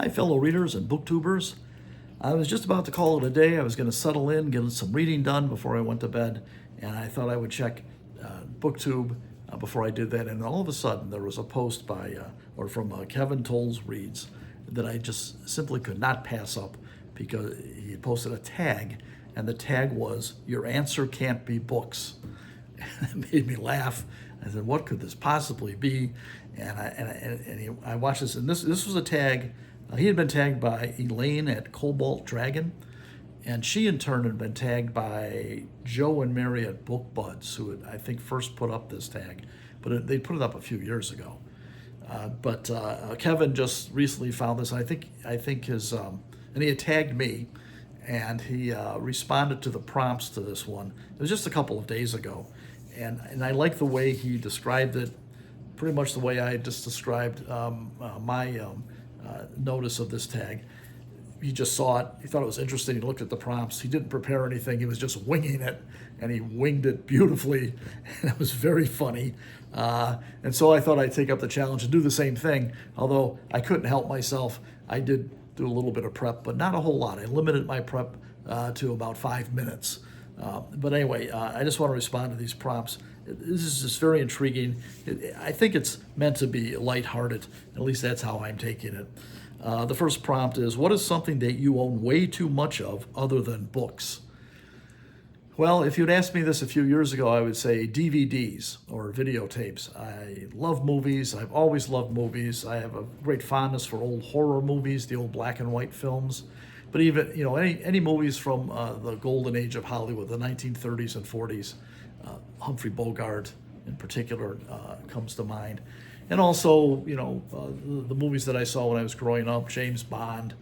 Hi, fellow readers and booktubers. I was just about to call it a day. I was going to settle in, get some reading done before I went to bed, and I thought I would check BookTube before I did that. And all of a sudden, there was a post from Kevin Tolles Reads that I just simply could not pass up because he had posted a tag, and the tag was "Your answer can't be books." And it made me laugh. I said, "What could this possibly be?" I watched this, and this was a tag. He had been tagged by Elaine at Cobalt Dragon, and she in turn had been tagged by Joe and Mary at Book Buds, who had, I think, first put up this tag, but they put it up a few years ago. But Kevin just recently found this. I think his and he had tagged me, and he responded to the prompts to this one. It was just a couple of days ago, and I like the way he described it, pretty much the way I just described my notice of this tag. He just saw it. He thought it was interesting. He looked at the prompts. He didn't prepare anything. He was just winging it, and he winged it beautifully. And it was very funny. And so I thought I'd take up the challenge and do the same thing. Although I couldn't help myself, I did do a little bit of prep, but not a whole lot. I limited my prep to about 5 minutes. But anyway, I just want to respond to these prompts. This is just very intriguing. I think it's meant to be lighthearted. At least that's how I'm taking it. The first prompt is, what is something that you own way too much of other than books? Well, if you'd asked me this a few years ago, I would say DVDs or videotapes. I love movies. I've always loved movies. I have a great fondness for old horror movies, the old black and white films. But even, any movies from the golden age of Hollywood, the 1930s and 40s, Humphrey Bogart in particular comes to mind. And also, the movies that I saw when I was growing up, James Bond,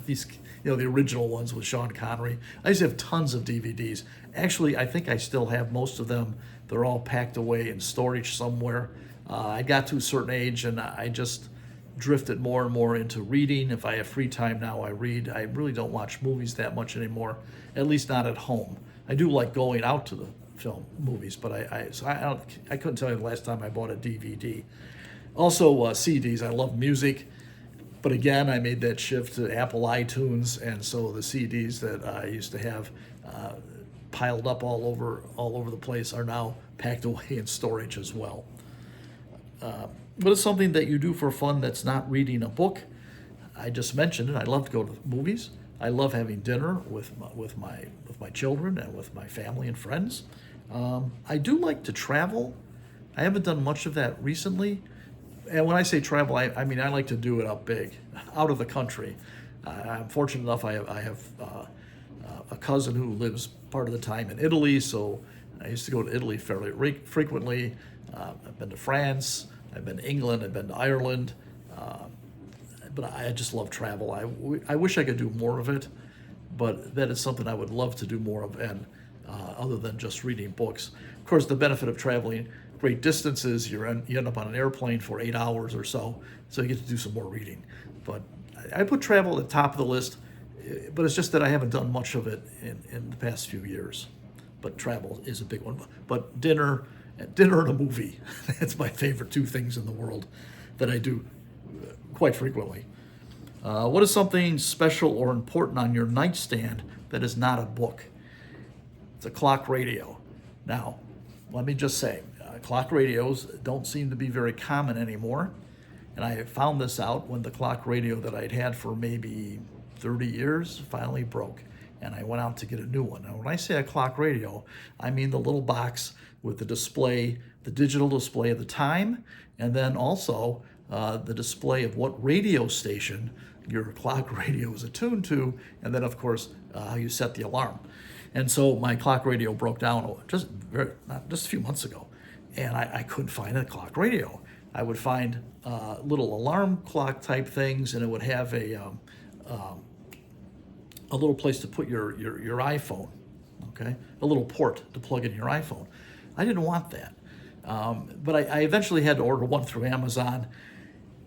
these, the original ones with Sean Connery. I used to have tons of DVDs. Actually, I think I still have most of them. They're all packed away in storage somewhere. I got to a certain age, and I just drifted more and more into reading. If I have free time now, I read. I really don't watch movies that much anymore, at least not at home. I do like going out to the movies, but I couldn't tell you the last time I bought a DVD. Also, CDs. I love music, but again, I made that shift to Apple iTunes, and so the CDs that I used to have piled up all over the place are now packed away in storage as well. What is something that you do for fun that's not reading a book? I just mentioned it. I love to go to movies. I love having dinner with my children and with my family and friends. I do like to travel. I haven't done much of that recently. And when I say travel, I mean I like to do it up big, out of the country. I'm fortunate enough I have a cousin who lives part of the time in Italy, so I used to go to Italy fairly frequently. I've been to France. I've been to England. I've been to Ireland. But I just love travel. I wish I could do more of it, but that is something I would love to do more of, and other than just reading books. Of course, the benefit of traveling great distances, you end up on an airplane for 8 hours or so you get to do some more reading. But I put travel at the top of the list, but it's just that I haven't done much of it in the past few years. But travel is a big one. But dinner and a movie, that's my favorite two things in the world that I do quite frequently. What is something special or important on your nightstand that is not a book? It's a clock radio. Now, let me just say, clock radios don't seem to be very common anymore. And I found this out when the clock radio that I'd had for maybe 30 years finally broke. And I went out to get a new one. Now, when I say a clock radio, I mean the little box with the display, the digital display of the time, and then also the display of what radio station your clock radio is attuned to, and then, of course, how you set the alarm. And so my clock radio broke down just a few months ago, and I couldn't find a clock radio. I would find little alarm clock type things, and it would have a little place to put your iPhone, okay? A little port to plug in your iPhone. I didn't want that. But I eventually had to order one through Amazon.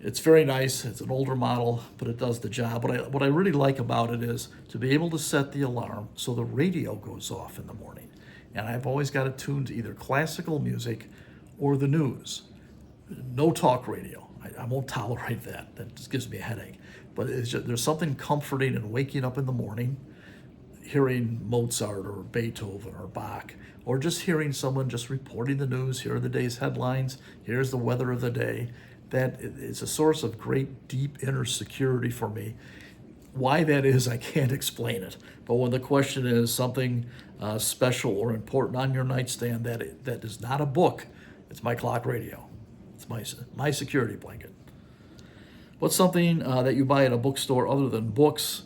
It's very nice. It's an older model, but it does the job. What I really like about it is to be able to set the alarm so the radio goes off in the morning. And I've always got it tuned to either classical music or the news. No talk radio. I won't tolerate that. That just gives me a headache. But there's something comforting in waking up in the morning, hearing Mozart or Beethoven or Bach, or just hearing someone just reporting the news. Here are the day's headlines. Here's the weather of the day. That is a source of great, deep inner security for me. Why that is, I can't explain it. But when the question is something special or important on your nightstand that is not a book, it's my clock radio. It's my security blanket. What's something that you buy at a bookstore other than books?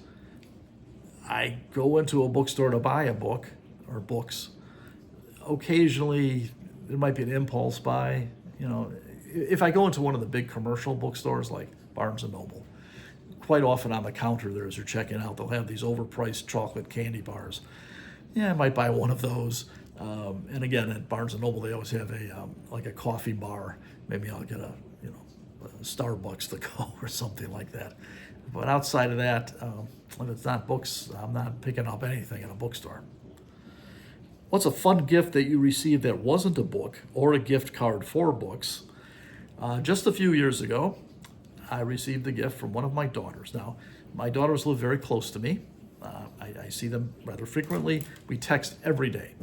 I go into a bookstore to buy a book or books. Occasionally, there might be an impulse buy. If I go into one of the big commercial bookstores like Barnes & Noble, quite often on the counter there as you're checking out, they'll have these overpriced chocolate candy bars. Yeah, I might buy one of those. And again, at Barnes & Noble, they always have a coffee bar. Maybe I'll get a Starbucks to go or something like that. But outside of that, if it's not books, I'm not picking up anything in a bookstore. What's a fun gift that you received that wasn't a book or a gift card for books? Just a few years ago, I received a gift from one of my daughters. Now, my daughters live very close to me. I see them rather frequently. We text every day.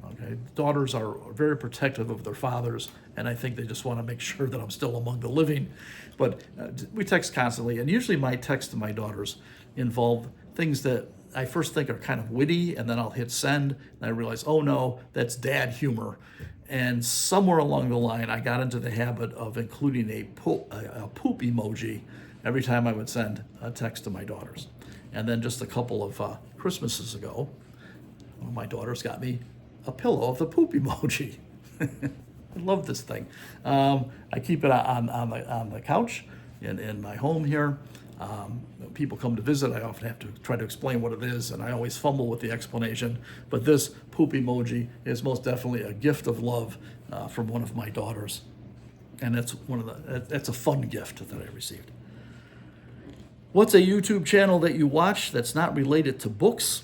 Okay? Daughters are very protective of their fathers, and I think they just want to make sure that I'm still among the living. But we text constantly, and usually my texts to my daughters involve things that I first think are kind of witty, and then I'll hit send, and I realize, oh no, that's dad humor. And somewhere along the line, I got into the habit of including a poop emoji every time I would send a text to my daughters. And then just a couple of Christmases ago, one of my daughters got me a pillow of the poop emoji. I love this thing. I keep it on the couch in my home here. People come to visit, I often have to try to explain what it is, and I always fumble with the explanation. But this poop emoji is most definitely a gift of love from one of my daughters, and that's a fun gift that I received. What's a YouTube channel that you watch that's not related to books?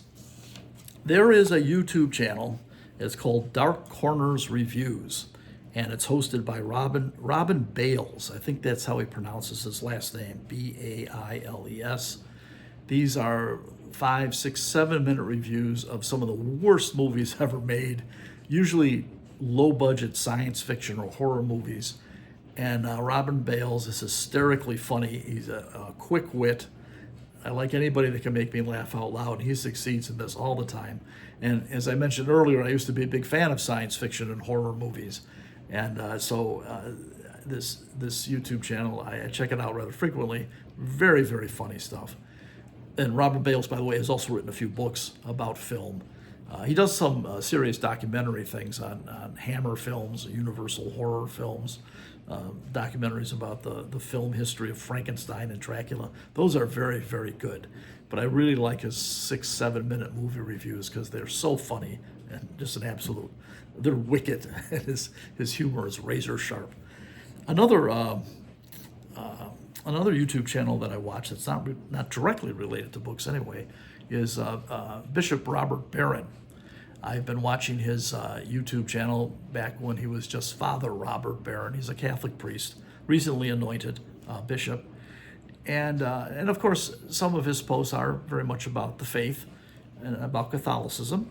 There is a YouTube channel. It's called Dark Corners Reviews, and it's hosted by Robin Bales. I think that's how he pronounces his last name, Bailes. These are 5, 6, 7-minute reviews of some of the worst movies ever made, usually low-budget science fiction or horror movies. And Robin Bales is hysterically funny. He's a quick wit. I like anybody that can make me laugh out loud. He succeeds in this all the time. And as I mentioned earlier, I used to be a big fan of science fiction and horror movies. And so this YouTube channel, I check it out rather frequently. Very, very funny stuff. And Robert Bales, by the way, has also written a few books about film. He does some serious documentary things on Hammer films, Universal horror films, documentaries about the film history of Frankenstein and Dracula. Those are very, very good. But I really like his 6, 7-minute movie reviews because they're so funny and just an absolute. They're wicked, and his humor is razor sharp. Another YouTube channel that I watch that's not directly related to books anyway is Bishop Robert Barron. I've been watching his YouTube channel back when he was just Father Robert Barron. He's a Catholic priest, recently anointed bishop. And of course, some of his posts are very much about the faith and about Catholicism.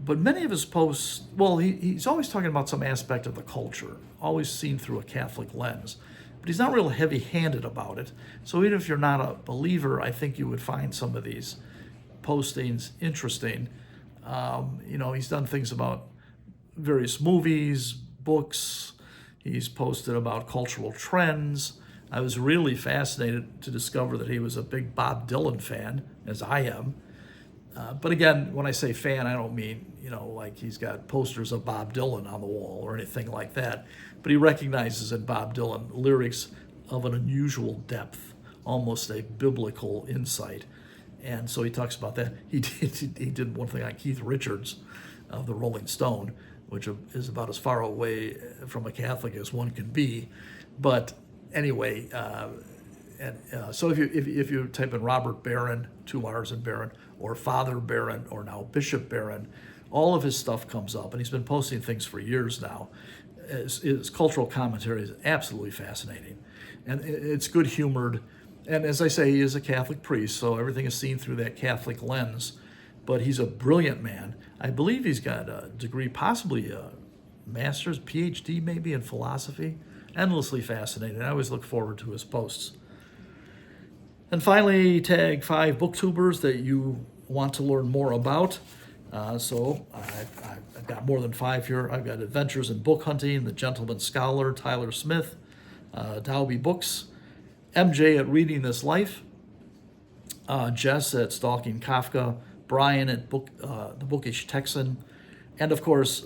But many of his posts, well, he's always talking about some aspect of the culture, always seen through a Catholic lens. But he's not real heavy-handed about it. So even if you're not a believer, I think you would find some of these postings interesting. He's done things about various movies, books. He's posted about cultural trends. I was really fascinated to discover that he was a big Bob Dylan fan, as I am. But again, when I say fan, I don't mean, like he's got posters of Bob Dylan on the wall or anything like that. But he recognizes in Bob Dylan lyrics of an unusual depth, almost a biblical insight. And so he talks about that. He did one thing on Keith Richards of the Rolling Stone, which is about as far away from a Catholic as one can be. But anyway, so if you type in Robert Barron, 2 R's in Barron, or Father Barron, or now Bishop Barron, all of his stuff comes up, and he's been posting things for years now. His cultural commentary is absolutely fascinating. and it's good humored. And as I say, he is a Catholic priest, so everything is seen through that Catholic lens. But he's a brilliant man. I believe he's got a degree, possibly a master's, PhD maybe, in philosophy. Endlessly fascinating. I always look forward to his posts. And finally, tag 5 booktubers that you want to learn more about. So I've got more than 5 here. I've got Adventures in Book Hunting, The Gentleman Scholar, Tyler Smith, Dalby Books, MJ at Reading This Life, Jess at Stalking Kafka, Brian at The Bookish Texan, and of course,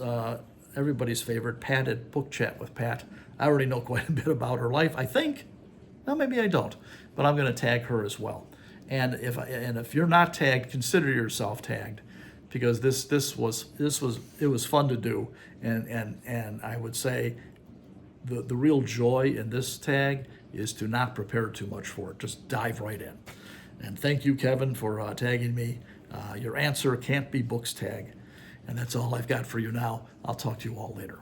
everybody's favorite, Pat at Book Chat with Pat. I already know quite a bit about her life, I think. Well, maybe I don't, but I'm going to tag her as well. And if you're not tagged, consider yourself tagged, because it was fun to do, and I would say the real joy in this tag is to not prepare too much for it. Just dive right in. And thank you, Kevin, for tagging me. Your answer can't be books tag. And that's all I've got for you now. I'll talk to you all later.